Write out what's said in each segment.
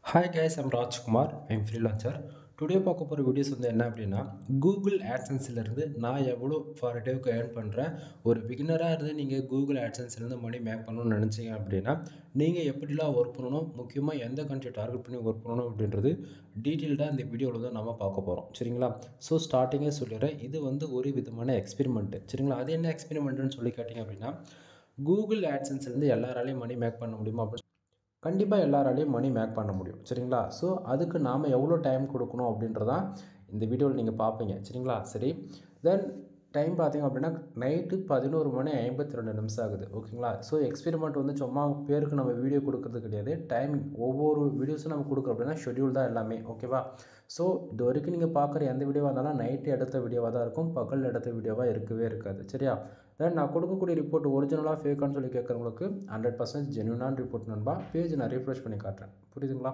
Hi guys, I'm Rajkumar. I'm freelancer. Today பார்க்க போகிற videos வந்து என்ன அப்படின்னா கூகுள் ஆட்சன்ஸ்லேருந்து நான் எவ்வளோ ஃபார் டேவுக்கு ஏர்ன் பண்ணுறேன். ஒரு பிகினராக இருந்து நீங்கள் கூகுள் ஆட்சன்ஸ்லேருந்து மணி மேக் பண்ணணும்னு நினச்சிங்க அப்படின்னா நீங்கள் எப்படிலாம் ஒர்க் பண்ணணும், முக்கியமாக எந்த கண்ட்ரி டார்கெட் பண்ணி ஒர்க் பண்ணணும் அப்படின்றது டீட்டெயில்டாக இந்த வீடியோவில் தான் நம்ம பார்க்க போகிறோம். சரிங்களா? ஸோ ஸ்டார்டிங்கே சொல்லிடுறேன், இது வந்து ஒரு விதமான எக்ஸ்பெரிமெண்ட்டு. சரிங்களா? அது என்ன எக்ஸ்பெரிமெண்ட்டுன்னு சொல்லி கேட்டிங்க அப்படின்னா கூகுள் ஆட்சன்ஸ்லேருந்து எல்லாராலையும் மணி மேக் பண்ண முடியுமா அப்படின்னு கண்டிப்பாக எல்லாராலையும் மணி மேக் பண்ண முடியும். சரிங்களா? ஸோ அதுக்கு நாம் எவ்வளோ டைம் கொடுக்கணும் அப்படின்றதான் இந்த வீடியோவில் நீங்கள் பார்ப்பீங்க. சரிங்களா? சரி, தென் டைம் பார்த்திங்க அப்படின்னா நைட்டு 11:52 ஆகுது. ஓகேங்களா? ஸோ எக்ஸ்பெரிமெண்ட் வந்து சும்மா பேருக்கு நம்ம வீடியோ கொடுக்குறது கிடையாது. டைமிங் ஒவ்வொரு வீடியோஸும் நம்ம கொடுக்குறோம் அப்படின்னா ஷெட்யூல் தான் எல்லாமே. ஓகேவா? ஸோ இது வரைக்கும் நீங்கள் பார்க்குற எந்த வீடியோவாக இருந்தாலும் நைட்டு எடுத்த வீடியோவாக தான் இருக்கும், பகல் எடுத்த வீடியோவாக இருக்கவே இருக்காது. சரியா? தென் நான் கொடுக்கக்கூடிய ரிப்போர்ட் ஒரிஜினலாக ஃபேக்கான்னு சொல்லி கேட்குறவங்களுக்கு 100% ஜென்யூனான ரிப்போர்ட் நண்பா. பேஜ் நான் ரீஃப்ரெஷ் பண்ணி காட்டுறேன். புரியுதுங்களா?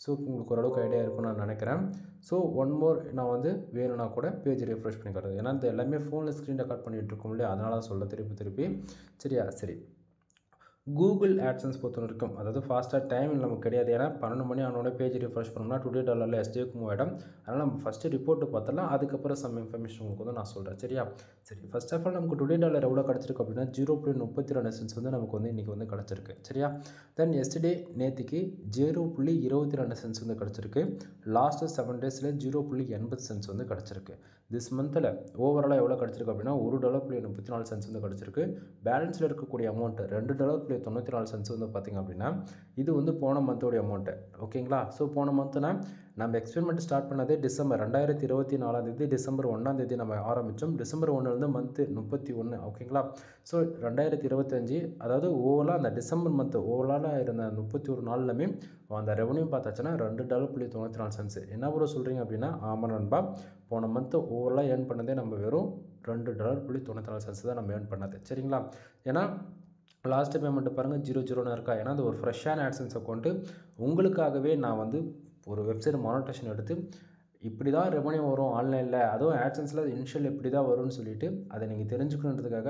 ஸோ உங்களுக்கு ஓரளவுக்கு ஐடியா இருக்கும்னு நான் நினைக்கிறேன். ஸோ ஒன் மோர் நான் வந்து வேணும்னா கூட பேஜ் ரீஃப்ரெஷ் பண்ணி காட்டுறது. ஏன்னா இது எல்லாமே ஃபோனில் ஸ்க்ரீன் ரெக்கார்ட் பண்ணிகிட்டு இருக்கோம் இல்லையா, அதனால தான் சொல்ல திருப்பி. சரியா? சரி, கூகுள் ஆட்சன்ஸ் பொறுத்த வரைக்கும் அதாவது ஃபாஸ்ட்டாக டைம் நமக்கு கிடையாது. ஏன்னா 12 மணி ஆனோட பேஜ் ரிஃப்ரெஷ் பண்ணோம்னா டுடே டாலரில் எஸ்டிக்கு மூவ் ஆகிடும். அதனால் நம்ம ஃபஸ்ட்டு ரிப்போர்ட்டு பார்த்தலாம், அதுக்கப்புறம் சம் இன்ஃபர்மேஷன் உங்களுக்கு வந்து நான் சொல்கிறேன். சரியா? சரி, ஃபஸ்ட் ஆஃப் ஆல் நமக்கு டுடே டாலர் எவ்வளோ கிடச்சிருக்கு அப்படின்னா 0.32 சென்ட்ஸ் வந்து நமக்கு வந்து இன்றைக்கி வந்து கிடச்சிருக்கு. சரியா? தென் எஸ்டே நேற்றுக்கு 0.22 சென்ட்ஸ் வந்து கிடச்சிருக்கு. லாஸ்ட்டு 7 டேஸில் 0.80 சென்ட்ஸ் வந்து கிடச்சிருக்கு. திஸ் மந்தில் ஓவராலாக எவ்வளோ கிடச்சிருக்கு அப்படின்னா $1.34 வந்து கிடச்சிருக்கு. பேலன்ஸில் இருக்கக்கூடிய அமௌண்ட்டு $2.94 வந்து பார்த்திங்க அப்படின்னா இது வந்து போன மந்தோடைய அமௌண்ட்டு. ஓகேங்களா? ஸோ போன மந்த்துனா நம்ம எக்ஸ்பெரிமெண்ட் ஸ்டார்ட் பண்ணதே டிசம்பர் 2024 டிசம்பர் 1 நம்ம ஆரம்பித்தோம். December 1 month 31. ஓகேங்களா? ஸோ 2025 அதாவது ஓவராலாக அந்த டிசம்பர் மந்த்து ஓவராலாக இருந்த 31 நாள்லுமே அந்த ரெவன்யூ பார்த்தாச்சுன்னா $2.94. என்ன ப்ரோ சொல்கிறீங்க அப்படின்னா ஆமாம் நண்பா, போன மந்த்து ஓவராலாக ஏர்ன் பண்ணதே நம்ம வெறும் $2.94 தான் நம்ம ஏர்ன் பண்ணது. சரிங்களா? ஏன்னா லாஸ்ட்டு பேமெண்ட்டு பாருங்கள் 00 இருக்கா. ஏன்னா அது ஒரு ஃப்ரெஷ்ஷான ஆட்சன்ஸ் அக்கௌண்ட்டு. உங்களுக்காகவே நான் வந்து ஒரு வெப்சைட் மானிட்டேஷன் எடுத்து இப்படி தான் ரெவன்யூ வரும் ஆன்லைனில், அதுவும் ஆட்சன்ஸில் இனிஷியல் இப்படி தான் வரும்னு சொல்லிவிட்டு அதை நீங்கள் தெரிஞ்சுக்கணுன்றதுக்காக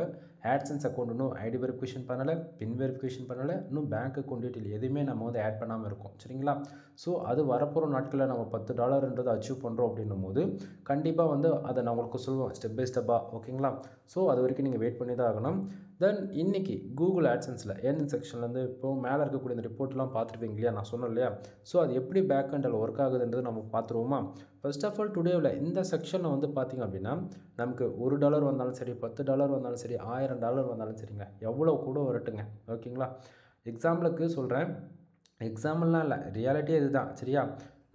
ஆட்சன்ஸ் அக்கௌண்ட் இன்னும் ஐடி வெரிஃபிகேஷன் பண்ணலை, பின் வெரிஃபிகேஷன் பண்ணலை, இன்னும் பேங்க் அக்கௌண்ட் டீட்டெயில் எதுவுமே நம்ம வந்து ஆட் பண்ணாமல் இருக்கோம். சரிங்களா? ஸோ அது வரப்போகிற நாட்களில் நம்ம $10 அச்சீவ் பண்ணுறோம் அப்படின்னும் போது கண்டிப்பாக வந்து அதை நான் உங்களுக்கு சொல்லுவேன் ஸ்டெப் பை ஸ்டெப்பாக. ஓகேங்களா? ஸோ அது வரைக்கும் நீங்கள் வெயிட் பண்ணி தான் ஆகணும். தென் இன்றைக்கி கூகுள் ஆட்சன்ஸில் ஏர்னிங் செக்ஷன்லேருந்து இப்போது மேலே இருக்கக்கூடிய இந்த ரிப்போர்ட்லாம் பார்த்துருப்பீங்க இல்லையா, நான் சொன்னேன் இல்லையா. ஸோ அது எப்படி பேக் ஹண்டில் ஒர்க் ஆகுதுன்றது நம்ம பார்த்துருவோமா. ஃபர்ஸ்ட் ஆஃப் ஆல் டுடேவில் இந்த செக்ஷனில் வந்து பார்த்திங்க அப்படின்னா நமக்கு $1 வந்தாலும் சரி, $10 வந்தாலும் சரி, $1000 வந்தாலும் சரிங்க, எவ்வளோ கூட வரட்டுங்க. ஓகேங்களா? எக்ஸாம்பிளுக்கு சொல்கிறேன், எக்ஸாம்பிள்லாம் இல்லை, ரியாலிட்டியே இதுதான். சரியா?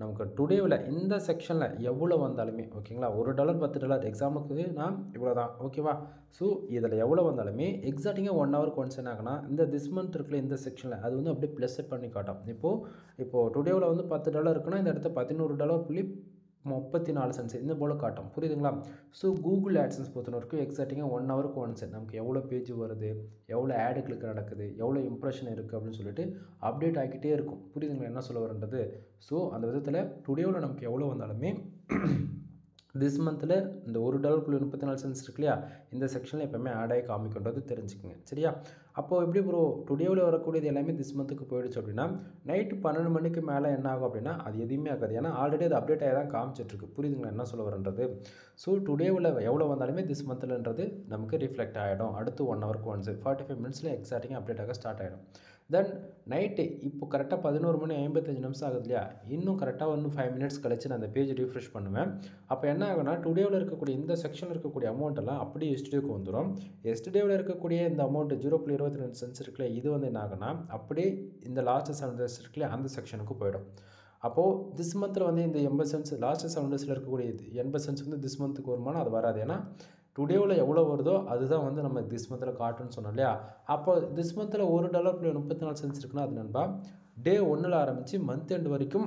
நமக்கு டுடேவில் இந்த செக்ஷனில் எவ்வளோ வந்தாலுமே ஓகேங்களா, $1 $10 எக்ஸாம்பிளுக்கு நான் இவ்வளோ தான். ஓகேவா? ஸோ இதில் எவ்வளோ வந்தாலுமே எக்ஸாக்டிங்காக 1 ஹவருக்கு ஒன்ஸ் என்ன ஆகுனா இந்த திஸ் மந்த் இருக்குல்ல இந்த செக்ஷனில் அது வந்து அப்படியே ப்ளஸ் பண்ணி காட்டும். இப்போது டுடேவில் வந்து $10 இருக்குன்னா இந்த இடத்த $11.34 இந்த போல் காட்டும். புரியுதுங்களா? ஸோ கூகுள் ஆட்சன்ஸ் பொறுத்த வரைக்கும் எக்ஸாக்டிங்காக 1 ஹவருக்கு ஒன்ஸ் நமக்கு எவ்வளோ பேஜ் வருது, எவ்வளோ ஆடு கிளிக் நடக்குது, எவ்வளோ இம்ப்ரெஷன் இருக்குது அப்படின்னு சொல்லிட்டு அப்டேட் ஆகிக்கிட்டே இருக்கும். புரியுதுங்களா என்ன சொல்ல வரன்றது? ஸோ அந்த விதத்தில் டுடேவில் நமக்கு எவ்வளோ வந்தாலுமே திஸ் மந்தில் இந்த $1.34 இருக்கு இல்லையா, இந்த செக்ஷனில் எப்போவுமே ஆட் ஆகி காமிக்கின்றது தெரிஞ்சுக்கோங்க. சரியா? அப்போது எப்படி ப்ரோ டுடேவில் வரக்கூடியது எல்லாமே திஸ் மந்த்துக்கு போயிடுச்சு அப்படின்னா நைட்டு 12 மணிக்கு மேலே என்ன ஆகும் அப்படின்னா அது எதுவுமே ஆகாது. ஏன்னா ஆல்ரெடி அது அப்டேட் ஆகி தான் காமிச்சிட்ருக்கு. புரியுதுங்களா என்ன சொல்ல வரன்றது? ஸோ டுடேவில் எவ்வளோ வந்தாலுமே திஸ் மந்த்லன்றது நமக்கு ரிஃப்ளெக்ட் ஆகிடும். அடுத்து 1 ஹவருக்கு ஒன்ஸ் 45 மினிட்ஸில் எக்ஸாக்டிங்காக அப்டேட் ஆக ஸ்டார்ட் ஆகிடும். தென் நைட்டு இப்போ கரெக்டாக 11:55 ஆகுது இல்லையா, இன்னும் கரெக்டாக 5 மினிட்ஸ் கழிச்சு நான் அந்த பேஜ் ரீஃப்ரெஷ் பண்ணுவேன். அப்போ என்ன ஆகுனா டுடேவில் இருக்கக்கூடிய இந்த செக்ஷனில் இருக்கக்கூடிய அமௌண்ட்டெல்லாம் அப்படியே எஸ்டேக்கு வந்துடும். எஸ்டேவில் இருக்கக்கூடிய இந்த அமௌண்ட்டு 0.22 இருக்குல்ல, இது வந்து என்ன ஆகுனா அப்படியே இந்த லாஸ்ட் 7 டேஸ் இருக்குல்ல அந்த செக்ஷனுக்கு போயிடும். அப்போது திஸ் மந்தில் வந்து இந்த 80 சென்ட்ஸ் லாஸ்ட்டு 7 டேஸில் இருக்கக்கூடிய 80 சென்ட்ஸ் வந்து திஸ் மந்த்துக்கு வருமானம் அது வராது. ஏன்னா டுடேவில் எவ்வளோ வருதோ அதுதான் வந்து நம்ம திஸ் மந்தில் காட்டுன்னு சொன்னோம் இல்லையா. அப்போ திஸ் மந்தில் $1.34 இருக்குன்னா அது நண்பா டே 1ல் ஆரம்பித்து மந்த் எண்ட் வரைக்கும்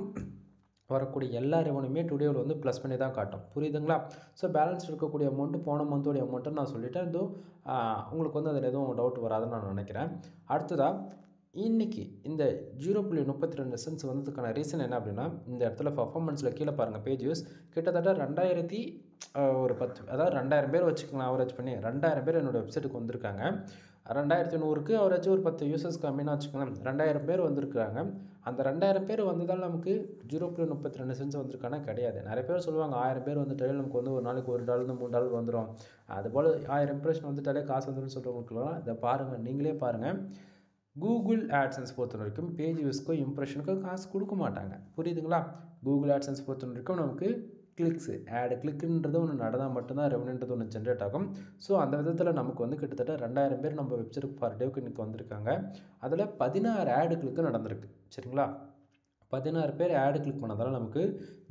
வரக்கூடிய எல்லா ரெவன்யூமே டுடேவில் வந்து ப்ளஸ் பண்ணி தான் காட்டும். புரியுதுங்களா? ஸோ பேலன்ஸ் இருக்கக்கூடிய அமௌண்ட்டு போன மந்தோடைய அமௌண்ட்டு நான் சொல்லிவிட்டேன். உங்களுக்கு வந்து அதில் எதுவும் டவுட் வராதுன்னு நான் நினைக்கிறேன். அடுத்ததாக இன்றைக்கி இந்த 0.32 வந்ததுக்கான ரீசன் என்ன அப்படின்னா இந்த இடத்துல பர்ஃபார்மன்ஸில் கீழே பாருங்கள் பேஜஸ் கிட்டத்தட்ட 2010 அதாவது 2000 பேர் வச்சுக்கலாம் ஆவரேஜ் பண்ணி 2000 பேர் என்னோடய வெப்சைட்டுக்கு வந்திருக்காங்க. 2100க்கு அவராச்சும் ஒரு 10 யூசர்ஸ் கம்மின்னு வச்சுக்கோங்களேன். 2000 பேர் வந்திருக்காங்க. அந்த 2000 பேர் வந்ததால் நமக்கு 0.32 சென்ட்ஸ் வந்திருக்கானா கிடையாது. நிறைய பேர் சொல்லுவாங்க 1000 பேர் வந்துட்டாலே நமக்கு வந்து ஒரு நாளைக்கு $1 $3 வந்துடும். அதுபோல் 1000 இம்ப்ரெஷன் வந்துட்டாலே காசு வந்துடும் சொல்கிறவங்களுக்குலாம் இதை பாருங்கள், நீங்களே பாருங்கள். கூகுள் ஆட்சன்ஸ் பொறுத்த வரைக்கும் பேஜ் வியூஸ்க்கோ இம்ப்ரெஷனுக்கோ காசு கொடுக்க மாட்டாங்க. புரியுதுங்களா? கூகுள் ஆட்சன்ஸ் பொறுத்த வரைக்கும் நமக்கு கிளிக்ஸு கிளிக்குன்றது ஒன்று நடந்தால் மட்டும்தான் ரெவன்யூன்றது ஒன்று ஜென்ரேட் ஆகும். ஸோ அந்த விதத்தில் நமக்கு வந்து கிட்டத்தட்ட 2000 பேர் நம்ம வெப்சைட்டுக்கு பர் டேவுக்கு இன்றைக்கி வந்திருக்காங்க. அதில் 16 கிளிக்கு நடந்திருக்கு. சரிங்களா? 16 பேர் கிளிக் பண்ணதால் நமக்கு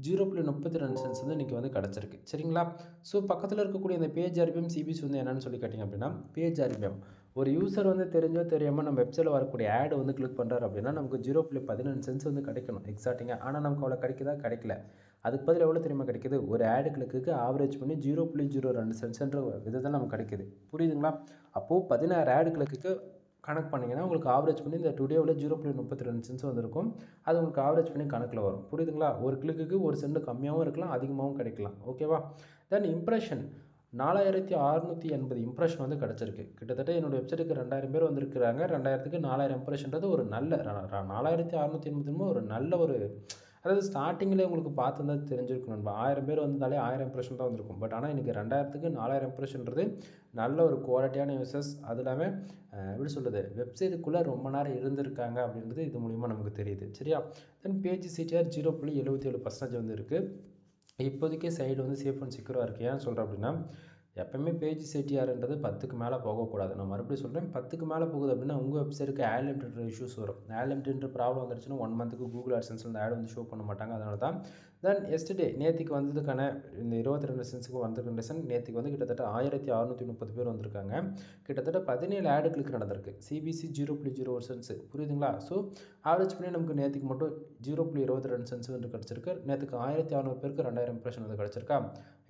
0.32 சென்ட்ஸ் வந்து இன்றைக்கி வந்து கிடச்சிருக்கு. சரிங்களா? ஸோ பக்கத்தில் இருக்கக்கூடிய இந்த பேஜ் ஆர்பிஎம் சிபிசி வந்து என்னென்னு சொல்லி கேட்டிங்க அப்படின்னா, பேஜ் ஆர்பிஎம் ஒரு யூசர் வந்து தெரிஞ்சோ தெரியாமல் நம்ம வெப்சைட்டில் வரக்கூடிய வந்து கிளிக் பண்ணுறாரு அப்படின்னா நமக்கு 0.12 சென்ட்ஸ் வந்து கிடைக்கணும் எக்ஸாக்டிங்காக. ஆனால் நமக்கு அவ்வளோ கிடைக்குதா? கிடைக்கல. அதுக்கு பதில் எவ்வளோ தெரியுமா கிடைக்கிது? ஒரு கிளிக்கு ஆவரேஜ் பண்ணி 0.02 சென்ட்ஸ்ன்ற விதத்தில் நமக்கு கிடைக்கிது. புரியுதுங்களா? அப்போது 16 கிளிக்கு கணக்கு பண்ணிங்கன்னா உங்களுக்கு ஆவரேஜ் பண்ணி இந்த டுடேவில் 0.32 சென்ட்ஸ் வந்திருக்கும். அது உங்களுக்கு ஆவரேஜ் பண்ணி கணக்கில் வரும். புரியுதுங்களா? ஒரு கிளிக்கு ஒரு சென்ட் கம்மியாகவும் இருக்கலாம், அதிகமாகவும் கிடைக்கலாம். ஓகேவா? தென் இம்ப்ரெஷன் 4680 இம்ப்ரெஷன் வந்து கிடச்சிருக்கு. கிட்டத்தட்ட என்னோடய வெப்சைட்டுக்கு 2000 பேர் வந்திருக்கிறாங்க. 2000க்கு 4000 இம்ப்ரெஷன்றது ஒரு நல்ல 4680 ஒரு நல்ல ஒரு, அதாவது ஸ்டார்டிங்கில் உங்களுக்கு பார்த்துருந்தா தெரிஞ்சிருக்கும் நண்பா. 1000 பேர் வந்தாலே 1000 இம்ப்ரெஷன் தான் வந்திருக்கும். பட் ஆனால் இன்றைக்கி 2000க்கு 4000 இம்ப்ரெஷன்றது நல்ல ஒரு குவாலிட்டியான யூசர்ஸ். அது இல்லாமல் எப்படி சொல்கிறது, வெப்சைட்டுக்குள்ளே ரொம்ப நேரம் இருந்திருக்காங்க அப்படின்றது இது மூலிமா நமக்கு தெரியுது. சரியா? தென் பேஜ் சிடிஆர் 0.77% வந்து இருக்குது. இப்போதைக்கு சைடு வந்து சேஃப் அண்ட் செக்யூராக இருக்குது. ஏன் சொல்கிறேன் அப்படின்னா, எப்போயுமே பேஜ் சிடிஆர்ன்றது 10க்கு மேலே போகக்கூடாது. நான் மறுபடியும் சொல்கிறேன், 10க்கு மேலே போகுது அப்படின்னா உங்கள் வெப்சைட்டுக்கு ஆட் லிமிட்டட் இஷ்யூஸ் வரும். ஆட் லிமிட்டட்ன்ற ப்ராப்ளம் வந்துருச்சுன்னா 1 மந்த்துக்கு கூகுள் ஆட்சன்ஸில் இந்த ஆட் வந்து ஷோ பண்ண மாட்டாங்க. அதனால தான். தென் எஸ்டர்டே நேற்றுக்கு வந்ததுக்கான இந்த 22 சென்ட்ஸுக்கு வந்த கண்டிஷன் நேற்றுக்கு வந்து கிட்டத்தட்ட 1630 பேர் வந்திருக்காங்க. கிட்டத்தட்ட 17 கிளிக் நடந்திருக்கு. CPC 0.01 cents. புரியுதுங்களா? ஸோ ஆவரேஜ் பண்ணி நமக்கு நேற்றுக்கு மட்டும் 0.22 சென்ட்ஸ் வந்து கிடச்சிருக்கு. நேற்றுக்கு 1600 பேருக்கு 2000 இம்ப்ரெஷன் வந்து கிடச்சிருக்கா.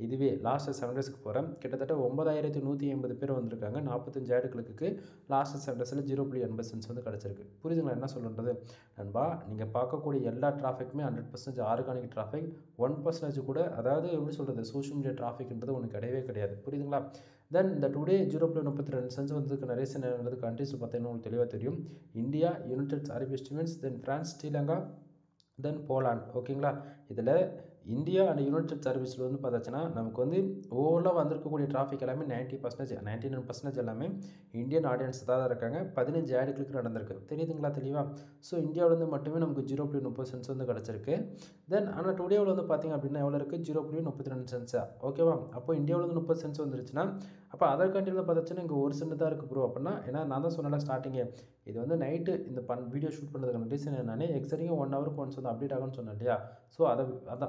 இதுவே லாஸ்ட் 7 டேஸ்க்கு போகிறேன், கிட்டத்தட்ட 9150 பேர் வந்திருக்காங்க. 45 கிளிக்கு லாஸ்ட் 7 டேஸில் 0.80 சென்ட்ஸ் வந்து கிடச்சிருக்கு. புரியுதுங்களா என்ன சொல்கிறது நண்பா? நீங்கள் பார்க்கக்கூடிய எல்லா டிராஃபிக்குமே 100% ஆர்கானிக் டிராஃபிக். 1% கூட, அதாவது எப்படி சொல்கிறது, சோஷியல் மீடியா டிராஃபிக்ன்றது ஒன்று கிடையவே கிடையாது. புரியுதுங்களா? தென் இந்த டுடே 0.32 சென்ட்ஸ் வந்ததுக்கான ரீசன் என்னது கண்ட்ரிஸில் பார்த்தீங்கன்னா உங்களுக்கு தெளிவாக தெரியும். இந்தியா, யுனைடெட் அரபு எமிரேட்ஸ், தென் ஃப்ரான்ஸ், ஸ்ரீலங்கா, தென் போலாண்ட். ஓகேங்களா? இதில் இந்தியா அண்ட் யுனைடெட் சர்வீஸில் வந்து பார்த்தாச்சுன்னா நமக்கு வந்து ஓவராலாக வந்திருக்கக்கூடிய டிராஃபிக் எல்லாமே 99% எல்லாமே இந்தியன் ஆடியன்ஸ் தான் இருக்காங்க. 15 கிளிக் நடந்திருக்கு. தெரியுதுங்களா தெளிவாக? ஸோ இந்தியாவிலேருந்து மட்டுமே நமக்கு 0.30 சென்ட்ஸ் வந்து கிடச்சிருக்கு. தென் ஆனால் டுடேவில் வந்து பார்த்திங்க அப்படின்னா எவ்வளோ இருக்குது? 0.32 சென்ட்ஸா? ஓகேவா? அப்போ இந்தியாவிலேருந்து 30 சென்ட்ஸ் வந்துருச்சுன்னா அப்போ அதர் கண்ட்ரியில் பார்த்தாச்சுன்னா இங்கே ஒரு சென்ட் தான் இருக்குது ப்ரோ அப்படின்னா. ஏன்னா நான் தான் சொன்னேன் ஸ்டார்டிங்கே, இது வந்து நைட்டு இந்த வீடியோ ஷூட் பண்ணுறதுக்கான ரீசன் என்னன்னா எக்ஸாக்டாக 1 ஹவருக்கு ஒன்ஸ் வந்து அப்டேட் ஆகும்னு சொன்னேன் இல்லையா? ஸோ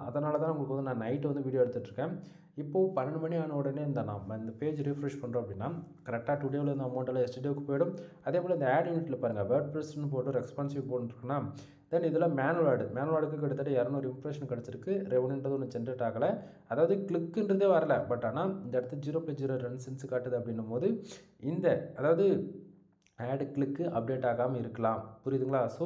அதனால தான் உங்களுக்கு வந்து நான் நைட்டு வந்து வீடியோ எடுத்துகிட்ருக்கேன். இப்போது 12 மணி ஆன உடனே நம்ம இந்த பேஜ் ரீஃப்ரெஷ் பண்ணுறோம் அப்படின்னா கரெக்டாக டுடேவில் இந்த அமௌண்ட்டில் எஸ்டர்டேவுக்கு போய்டும். அதே போல் இந்த ஆட் யூனிட்டில் பாருங்கள், வேர்ட்பிரஸ்னு போட்டு ரெஸ்பான்சிவ் போட்டுருக்குன்னா தென் இதில் மேனுவல் ஆடுக்கு கிட்டத்தட்ட 200 இம்ப்ரெஷன் கிடச்சிருக்கு. ரெவன்யூன்றது ஒன்று ஜென்ரேட் ஆகலை, அதாவது கிளிக்குன்றதே வரல. பட் ஆனால் இந்த இடத்து 0.02 சென்ட்ஸ் காட்டுது அப்படின்னும் போது இந்த அதாவது கிளிக்கு அப்டேட் ஆகாமல் இருக்கலாம். புரியுதுங்களா? ஸோ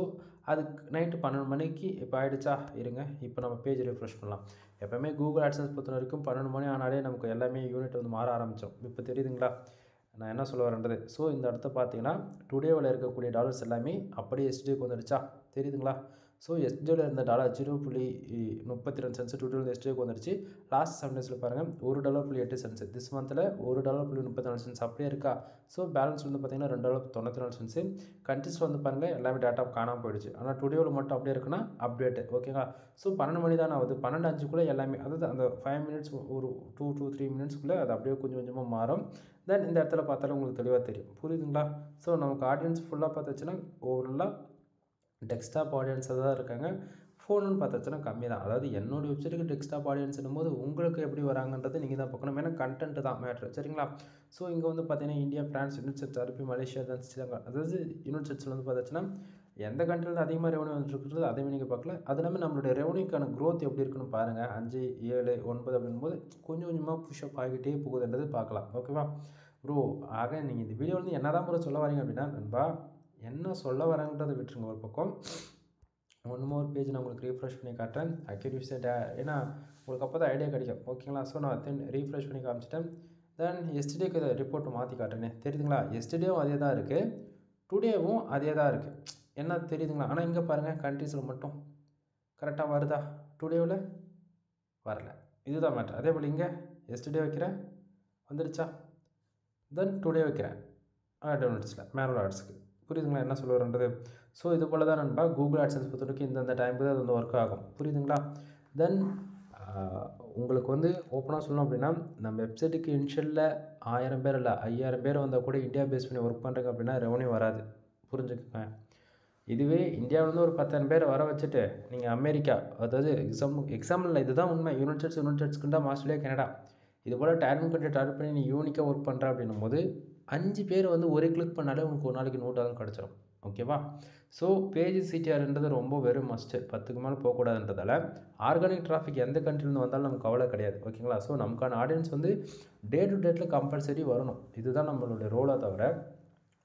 அதுக்கு நைட்டு 12 மணிக்கு இப்போ ஆகிடுச்சா? இருங்க, இப்போ நம்ம பேஜ் ரிஃப்ரெஷ் பண்ணலாம். எப்போவுமே கூகுள் ஆட்சன்ஸ் பொறுத்த வரைக்கும் 12 மணி ஆனாலே நமக்கு எல்லாமே யூனிட் வந்து மாற ஆரம்பித்தோம். இப்போ தெரியுதுங்களா நான் என்ன சொல்ல வரேன்றது? ஸோ இந்த இடத்த பார்த்தீங்கன்னா டுடேவில் இருக்கக்கூடிய டாலர்ஸ் எல்லாமே அப்படியே எஸ்டிக்கு வந்துடுச்சா? தெரியுதுங்களா? ஸோ எஸ்டியில் இருந்த டாலர் 0.32 சென்ட்ஸ் டுடேவில் எஸ்டிக்கு வந்துடுச்சு. லாஸ்ட் 7 டேஸில் பாருங்கள் $1.8 சென்ட்ஸ். திஸ் மந்தில் $1.34 சென்ட்ஸ் அப்படியே இருக்கா? ஸோ பேலன்ஸ் வந்து பார்த்திங்கன்னா $2.94 சென்ட்ஸு. கண்ட்ரிஸில் வந்து பாருங்கள் எல்லாமே டேட்டா காணாமல் போயிடுச்சு. ஆனால் டுடேவில் மட்டும் அப்படியே இருக்குன்னா அப்டேட்டு. ஓகேங்களா? ஸோ 12 மணி தான் ஆகுது. 12:05 எல்லாமே, அதாவது அந்த 5 மினிட்ஸ் ஒரு 2 to 3 மினிட்ஸ்க்குள்ளே அது அப்படியே கொஞ்சம் கொஞ்சமாக மாறும். தென் இந்த இடத்துல பார்த்தாலும் உங்களுக்கு தெளிவாக தெரியும். புரியுதுங்களா? ஸோ நமக்கு ஆடியன்ஸ் ஃபுல்லாக பார்த்தாச்சுன்னா ஓவராலாக டெஸ்க்டாப் ஆடியன்ஸாக தான் இருக்காங்க. ஃபோனுன்னு பார்த்தாச்சுன்னா கம்மி தான். அதாவது என்னோடய வெப்சைட்டுக்கு டெஸ்க்டாப் ஆடியன்ஸ்னும் போது உங்களுக்கு எப்படி வராங்கன்றது நீங்கள் தான் பார்க்கணும். ஏன்னா கண்டென்ட் தான் மேட்ரு. சரிங்களா? ஸோ இங்கே வந்து பார்த்தீங்கன்னா இந்தியா, ஃப்ரான்ஸ், யுனைடெட் ஸ்டேட்ஸ் அரபு, மலேசியா, தான் ஸ்ரீலங்கா, அதாவது யுனைடெட் ஸ்டேட்ஸில் வந்து பார்த்தாச்சுன்னா எந்த கண்ட்ரியில் அதிகமாக ரெவன்யூ வந்துருக்குறது அதையும் நீங்கள் பார்க்கல. அது இல்லாமல் நம்மளுடைய ரெவன்யூக்கான க்ரோத் எப்படி இருக்குன்னு பாருங்கள். 5, 7, 9 அப்படின்போது கொஞ்சம் கொஞ்சமாக புஷ்அப் ஆகிட்டே போகுதுன்றது பார்க்கலாம். ஓகேவா ப்ரோ? ஆக நீங்கள் இந்த வீடியோ வந்து என்ன தான் ப்ரோ சொல்ல வரீங்க அப்படின்னா நண்பா, என்ன சொல்ல வரேன்றதை விட்டுருங்க ஒரு பக்கம். ஒன் மோர் பேஜ் நான் உங்களுக்கு ரீஃப்ரெஷ் பண்ணி காட்டுறேன். அக்யூரேசி ஏன்னா உங்களுக்கு அப்போ தான் ஐடியா கிடைக்கும். ஓகேங்களா? ஸோ நான் ரீஃப்ரெஷ் பண்ணி காமிச்சிட்டேன். தென் எஸ்டர்டேக்கு இதை ரிப்போர்ட் மாற்றி காட்டுறேனே தெரியுதுங்களா? எஸ்டர்டேவும் அதே தான் இருக்குது, டுடேவும் அதே தான் இருக்குது. என்ன தெரியுதுங்களா? ஆனால் இங்கே பாருங்கள் கண்ட்ரீஸில் மட்டும் கரெக்டாக வருதா? டுடேவில் வரல. இதுதான் மேட்ரு. அதே போல் இங்கே எஸ்டர்டே வைக்கிறேன், வந்துடுச்சா? தென் டுடே வைக்கிறேன் டவுன்லோட்ஸில் மேனுவல் ஆட்ஸுக்கு. புரியுதுங்களா என்ன சொல்ல வரன்றது? ஸோ இது போல் தான் நண்பா கூகுள் ஆட்சன்ஸ் பொறுத்தவரைக்கும் இந்தந்த டைமுக்கு தான் அது வந்து ஒர்க் ஆகும். புரியுதுங்களா? தென் உங்களுக்கு வந்து ஓப்பனாக சொல்லணும் அப்படின்னா, நம்ம வெப்சைட்டுக்கு இனிஷியலில் 1000 பேர் இல்லை 5000 பேர் வந்தால் கூட இந்தியா பேஸ் பண்ணி ஒர்க் பண்ணுறங்க அப்படின்னா ரெவன்யூ வராது. புரிஞ்சுக்கோங்க. இதுவே இந்தியாவிலேருந்து ஒரு 10,000 பேர் வர வச்சுட்டு நீங்கள் அமெரிக்கா, அதாவது எக்ஸாம்பிள் இதுதான் உண்மை, யுனைடெட் ஸ்டேட்ஸ்க்குண்டா ஆஸ்திரேலியா, கனடா இது போல் டார்கெட் கண்ட்ரி டார்கெட் பண்ணி நீ யூனிக்காக ஒர்க் பண்ணுற அப்படின்னும் போது 5 பேர் வந்து ஒரே கிளிக் பண்ணாலே உனக்கு ஒரு நாளைக்கு $100 கிடச்சிரும். ஓகேவா? ஸோ பேஜ் சிடிஆர்ன்றது ரொம்ப வெறும் மஸ்ட்டு, 10க்கு மேலே போகக்கூடாதுன்றதால ஆர்கானிக் டிராஃபிக் எந்த கண்ட்ரிலேருந்து வந்தாலும் நமக்கு கவலை கிடையாது. ஓகேங்களா? ஸோ நமக்கான ஆடியன்ஸ் வந்து டே டு டேட்டில் கம்பல்சரி வரணும். இதுதான் நம்மளுடைய ரோலாக தவிர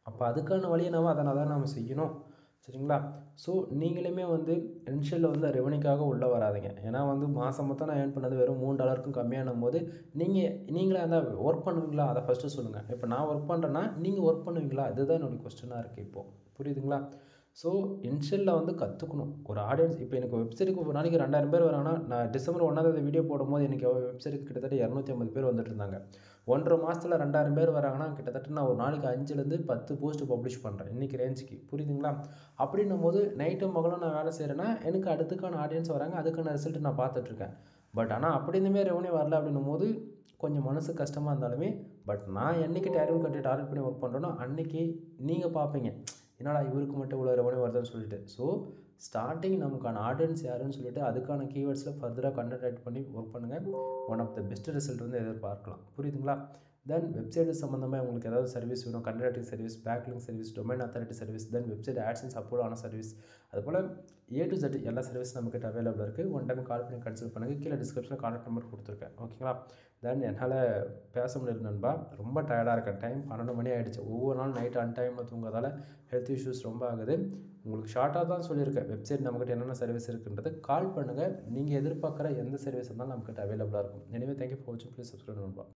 அப்போ அதுக்கான வழியை அதனால் தான் நம்ம செய்யணும். சரிங்களா? ஸோ நீங்களுமே வந்து இனிஷியலில் வந்து ரெவன்யூக்காக உள்ளே வராதிங்க. ஏன்னா வந்து மாதம் மொத்தம் நான் ஏர்ன் பண்ணது வெறும் $3க்கும் கம்மியானும் போது நீங்களே அந்த ஒர்க் பண்ணுவீங்களா? அதை ஃபஸ்ட்டு சொல்லுங்கள். இப்போ நான் ஒர்க் பண்ணுறேன்னா நீங்கள் ஒர்க் பண்ணுவீங்களா? இதுதான் என்னுடைய கொஸ்டினாக இருக்குது இப்போது. புரியுதுங்களா? ஸோ இனிஷியலில் வந்து கற்றுக்கணும். ஒரு ஆடியன்ஸ் இப்போ எனக்கு வெப்சைட்டுக்கு ஒரு நாளைக்கு 2000 பேர் வராங்கன்னா, நான் டிசம்பர் 1 வீடியோ போடும்போது எனக்கு வெப்சைட்டுக்கு கிட்டத்தட்ட 250 பேர் வந்துட்டு இருந்தாங்க. 1.5 மாதத்தில் 2000 பேர் வராங்கன்னா கிட்டத்தட்ட நான் ஒரு நாளைக்கு 5லேருந்து 10 போஸ்ட்டு பப்ளிஷ் பண்ணுறேன் இன்றைக்கி ரேஞ்சுக்கு. புரியுதுங்களா? அப்படின்னும் போது நைட்டும் மகளும் நான் வேலை செய்கிறேன்னா எனக்கு அதுக்கான ஆடியன்ஸ் வராங்க, அதுக்கான ரிசல்ட் நான் பார்த்துட்ருக்கேன். பட் ஆனால் அப்படி இருந்துமே ரெவன்யூ வரல அப்படின்னும் போது கொஞ்சம் மனசு கஷ்டமாக இருந்தாலுமே பட் நான் என்றைக்கு டார்கெட் கண்ட்ரி டார்கெட் பண்ணி ஒர்க் பண்ணுறேனோ அன்றைக்கி நீங்கள் பார்ப்பீங்க, என்னடா இவருக்கு மட்டும் இவ்வளோ ரெவன்யூ வருதுன்னு சொல்லிட்டு. ஸோ ஸ்டார்டிங் நமக்கான ஆடியன்ஸ் யாருன்னு சொல்லிட்டு அதுக்கான கீவேர்ட்ஸில் ஃபர்தராக கண்டென்ட் ரைட் பண்ணி ஒர்க் பண்ணுங்கள். One of the best result வந்து எதிர்பார்க்கலாம். புரியுதுங்களா? தென் வெப்சைட் சம்மந்தமாக உங்களுக்கு ஏதாவது சர்வீஸ் வேணும், content writing service, backlink service, domain authority service, then website AdSense upload ஆன சர்வீஸ், அதுபோல் A to Z எல்லா சர்வீஸும் நம்மக்கிட்ட அவைலபிளாக இருக்குது. ஒன் டைம் கால் பண்ணி கன்சல்ட் பண்ணுங்கள். கீழே டிஸ்கிரிப்ஷனில் கான்டாக்ட் நம்பர் கொடுத்துருக்கேன். ஓகேங்களா? தென் என்னால் பேச முடியல நண்பா, ரொம்ப டயர்டாக இருக்கேன். டைம் 12 மணி ஆகிடுச்சு. ஒவ்வொரு நாள் நைட்டு அன்டைமில் தூங்குறதால ஹெல்த் இஷ்யூஸ் ரொம்ப ஆகுது. உங்களுக்கு ஷார்ட்டாக தான் சொல்லியிருக்கேன். வெப்சைட் நம்மக்கிட்ட என்னென்ன சர்வீஸ் இருக்குன்றது கால் பண்ணுங்கள். நீங்கள் எதிர்பார்க்குற எந்த சர்வீஸ் இருந்தாலும் நம்மக்கிட்ட அவைலபிளாக இருக்கும். எனவே தேங்க்யூ ஃபார் வாட்சிங். ப்ளீஸ் சப்ஸ்கிரைப் நண்பா.